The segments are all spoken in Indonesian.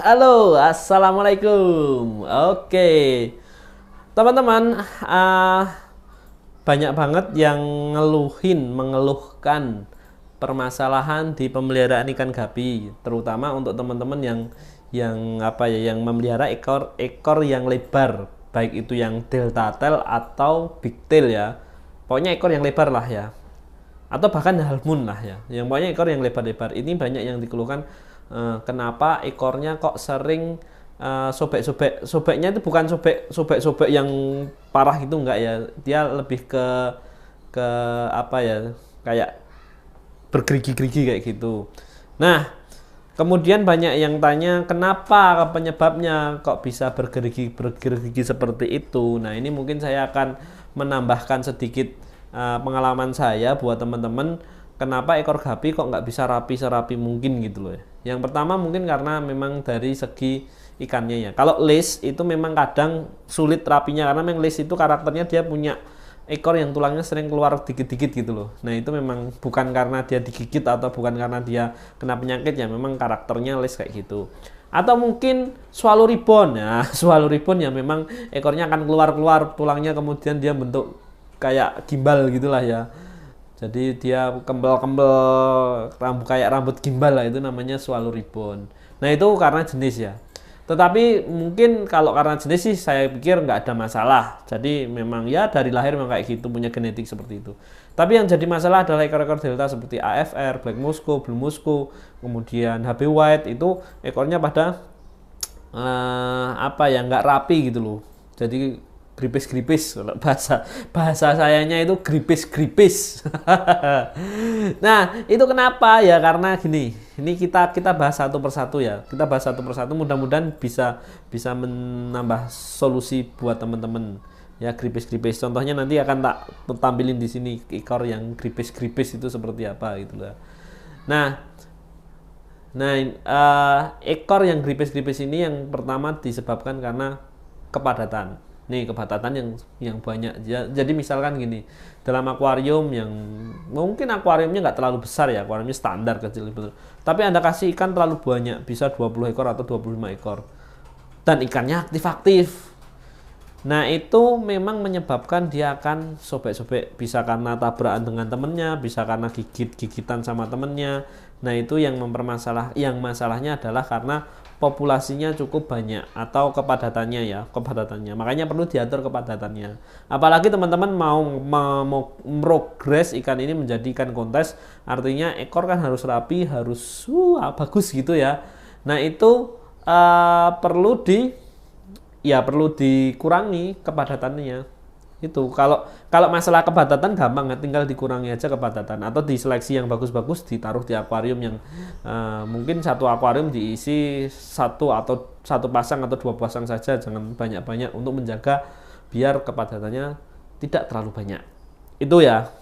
Halo, assalamualaikum. Oke, teman-teman, banyak banget yang mengeluhkan permasalahan di pemeliharaan ikan gapi, terutama untuk teman-teman yang memelihara ekor yang lebar, baik itu yang delta tail atau big tail ya. Pokoknya ekor yang lebar lah ya, atau bahkan half moon lah ya, yang pokoknya ekor yang lebar-lebar. Ini banyak yang dikeluhkan, kenapa ekornya kok sering sobek-sobek. Sobeknya itu bukan sobek yang parah, itu enggak ya, dia lebih ke apa ya, kayak bergerigi-gerigi kayak gitu. Nah, kemudian banyak yang tanya kenapa penyebabnya kok bisa bergerigi seperti itu. Nah, ini mungkin saya akan menambahkan sedikit pengalaman saya buat teman-teman, kenapa ekor gapi kok nggak bisa rapi serapi mungkin gitu loh. Yang pertama mungkin karena memang dari segi ikannya ya. Kalau lace itu memang kadang sulit rapinya, karena memang lace itu karakternya dia punya ekor yang tulangnya sering keluar dikit-dikit gitu loh. Nah, itu memang bukan karena dia digigit atau bukan karena dia kena penyakit ya, memang karakternya lace kayak gitu. Atau mungkin swallow ribbon ya. Swallow ribbon yang memang ekornya akan keluar-keluar tulangnya, kemudian dia bentuk kayak gimbal gitulah ya. Jadi dia kembel-kembel kayak rambut gimbal lah, itu namanya swallow ribbon. Nah, itu karena jenis ya. Tetapi mungkin kalau karena jenis sih saya pikir nggak ada masalah. Jadi memang ya dari lahir memang kayak gitu, punya genetik seperti itu. Tapi yang jadi masalah adalah ekor-ekor delta seperti AFR, Black Musco, Blue Musco, kemudian HB White, itu ekornya pada nggak rapi gitu loh. Jadi gripis-gripis, bahasa sayanya itu gripis-gripis. Nah, itu kenapa ya? Karena gini, ini kita bahas satu persatu ya. Kita bahas satu persatu, mudah-mudahan bisa menambah solusi buat teman-teman. Ya, gripis-gripis. Contohnya nanti akan tak tampilin di sini ekor yang gripis-gripis itu seperti apa gitu lah. Nah, ekor yang gripis-gripis ini yang pertama disebabkan karena kepadatan. Nih, kepadatan yang banyak. Jadi misalkan gini, dalam akuarium yang mungkin akuariumnya nggak terlalu besar ya, akuariumnya standar kecil betul. Tapi Anda kasih ikan terlalu banyak, bisa 20 ekor atau 25 ekor. Dan ikannya aktif-aktif. Nah, itu memang menyebabkan dia akan sobek-sobek, bisa karena tabrakan dengan temennya, bisa karena gigit-gigitan sama temennya. Nah, itu yang masalahnya adalah karena populasinya cukup banyak atau kepadatannya. Makanya perlu diatur kepadatannya. Apalagi teman-teman mau progres ikan ini menjadi ikan kontes, artinya ekor kan harus rapi, harus bagus gitu ya. Nah, itu perlu dikurangi kepadatannya. Itu kalau masalah kepadatan gampang, tinggal dikurangi aja kepadatan, atau diseleksi yang bagus-bagus, ditaruh di akuarium yang mungkin satu akuarium diisi satu pasang atau dua pasang saja, jangan banyak-banyak, untuk menjaga biar kepadatannya tidak terlalu banyak. Itu ya.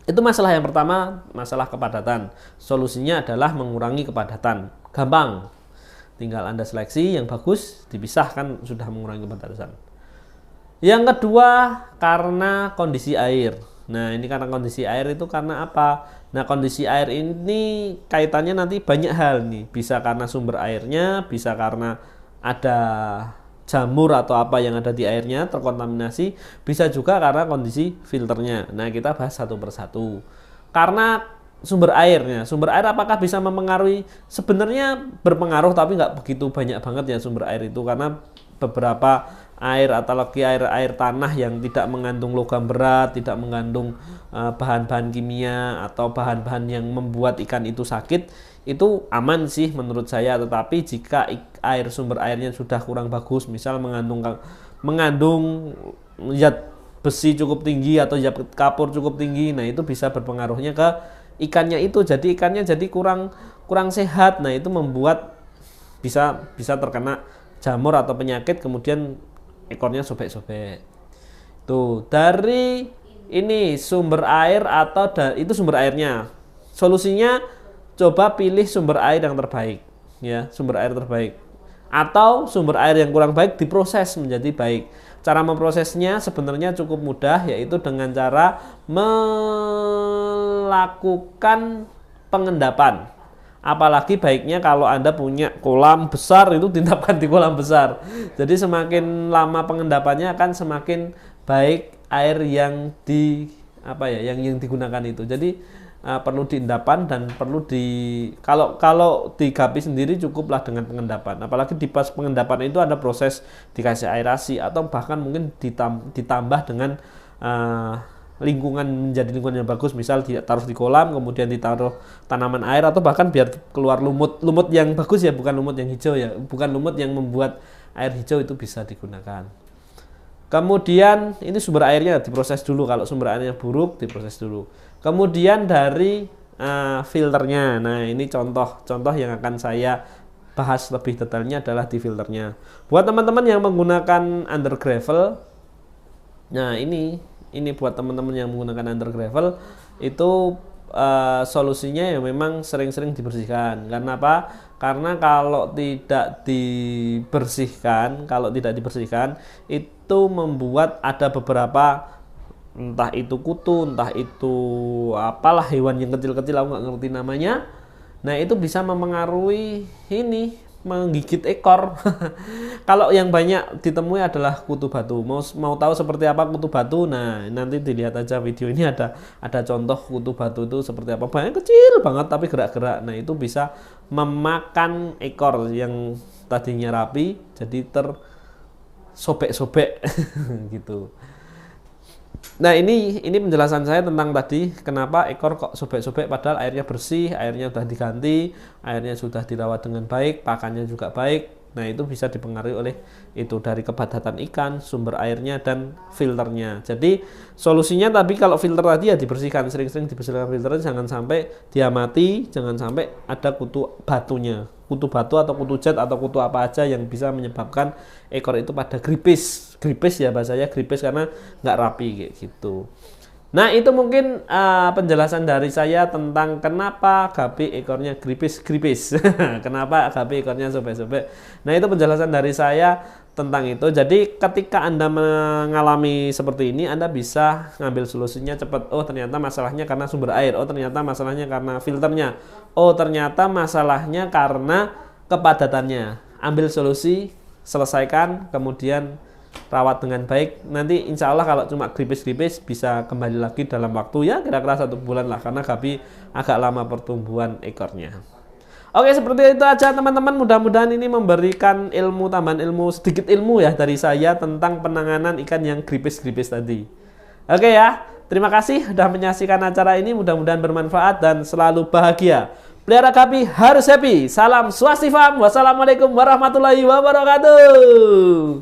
Itu masalah yang pertama, masalah kepadatan. Solusinya adalah mengurangi kepadatan. Gampang. Tinggal Anda seleksi yang bagus, dipisahkan, sudah mengurangi kepadatan. Yang kedua, karena kondisi air. Nah, ini karena kondisi air itu karena apa? Nah, kondisi air ini kaitannya nanti banyak hal nih. Bisa karena sumber airnya, bisa karena ada jamur atau apa yang ada di airnya terkontaminasi, bisa juga karena kondisi filternya. Nah, kita bahas satu persatu. Karena sumber air apakah bisa mempengaruhi? Sebenarnya berpengaruh, tapi nggak begitu banyak banget ya sumber air itu, karena beberapa air atau lagi air tanah yang tidak mengandung logam berat, tidak mengandung bahan-bahan kimia atau bahan-bahan yang membuat ikan itu sakit, itu aman sih menurut saya. Tetapi jika sumber airnya sudah kurang bagus, misal mengandung zat besi cukup tinggi atau zat kapur cukup tinggi, nah itu bisa berpengaruhnya ke ikannya itu. Jadi ikannya jadi kurang sehat. Nah, itu membuat bisa terkena jamur atau penyakit, kemudian ekornya sobek-sobek. Tuh, dari ini sumber air atau itu sumber airnya. Solusinya coba pilih sumber air yang terbaik ya, sumber air terbaik. Atau sumber air yang kurang baik diproses menjadi baik. Cara memprosesnya sebenarnya cukup mudah, yaitu dengan cara melakukan pengendapan Apalagi baiknya kalau Anda punya kolam besar, itu diendapkan di kolam besar. Jadi semakin lama pengendapannya akan semakin baik air yang yang digunakan itu. Jadi perlu diendapkan dan perlu kalau di Gapi sendiri cukuplah dengan pengendapan. Apalagi di pas pengendapan itu ada proses dikasih aerasi atau bahkan mungkin ditambah dengan lingkungan menjadi lingkungan yang bagus, misal ditaruh di kolam kemudian ditaruh tanaman air atau bahkan biar keluar lumut yang bagus ya, bukan lumut yang hijau ya, bukan lumut yang membuat air hijau, itu bisa digunakan. Kemudian ini sumber airnya diproses dulu, kalau sumber airnya buruk diproses dulu. Kemudian dari filternya, nah ini contoh yang akan saya bahas lebih detailnya adalah di filternya. Buat teman-teman yang menggunakan under gravel, nah ini buat teman-teman yang menggunakan under gravel itu solusinya ya memang sering-sering dibersihkan. Karena apa? Karena kalau tidak dibersihkan itu membuat ada beberapa, entah itu kutu, entah itu apalah hewan yang kecil-kecil, aku nggak ngerti namanya. Nah itu bisa memengaruhi menggigit ekor. Kalau yang banyak ditemui adalah kutu batu. Mau tahu seperti apa kutu batu? Nah, nanti dilihat aja video ini, ada contoh kutu batu itu seperti apa. Banyak kecil banget tapi gerak-gerak. Nah, itu bisa memakan ekor yang tadinya rapi jadi tersobek-sobek gitu. Nah, ini penjelasan saya tentang tadi kenapa ekor kok sobek-sobek padahal airnya bersih, airnya sudah diganti, airnya sudah dirawat dengan baik, pakannya juga baik. Nah, itu bisa dipengaruhi oleh itu dari kepadatan ikan, sumber airnya dan filternya. Jadi, solusinya tapi kalau filter tadi ya dibersihkan, sering-sering dibersihkan filternya, jangan sampai dia mati, jangan sampai ada kutu batunya. Kutu batu atau kutu jet atau kutu apa aja yang bisa menyebabkan ekor itu pada gripis ya bahasanya, gripis karena nggak rapi kayak gitu. Nah itu mungkin penjelasan dari saya tentang kenapa Gapi ekornya gripis kenapa Gapi ekornya sobek-sobek. Nah itu penjelasan dari saya tentang itu. Jadi ketika Anda mengalami seperti ini, Anda bisa ngambil solusinya cepat. Oh ternyata masalahnya karena sumber air, oh ternyata masalahnya karena filternya, oh ternyata masalahnya karena kepadatannya. Ambil solusi, selesaikan, kemudian rawat dengan baik. Nanti insya Allah kalau cuma gripis-gripis bisa kembali lagi dalam waktu ya kira-kira 1 bulan lah, karena Gapi agak lama pertumbuhan ekornya. Oke, seperti itu aja teman-teman. Mudah-mudahan ini memberikan tambahan ilmu, sedikit ilmu ya dari saya tentang penanganan ikan yang gripis-gripis tadi. Oke ya, terima kasih sudah menyaksikan acara ini. Mudah-mudahan bermanfaat dan selalu bahagia. Pelihara Gapi harus happy. Salam Swasti Farm. Wassalamualaikum warahmatullahi wabarakatuh.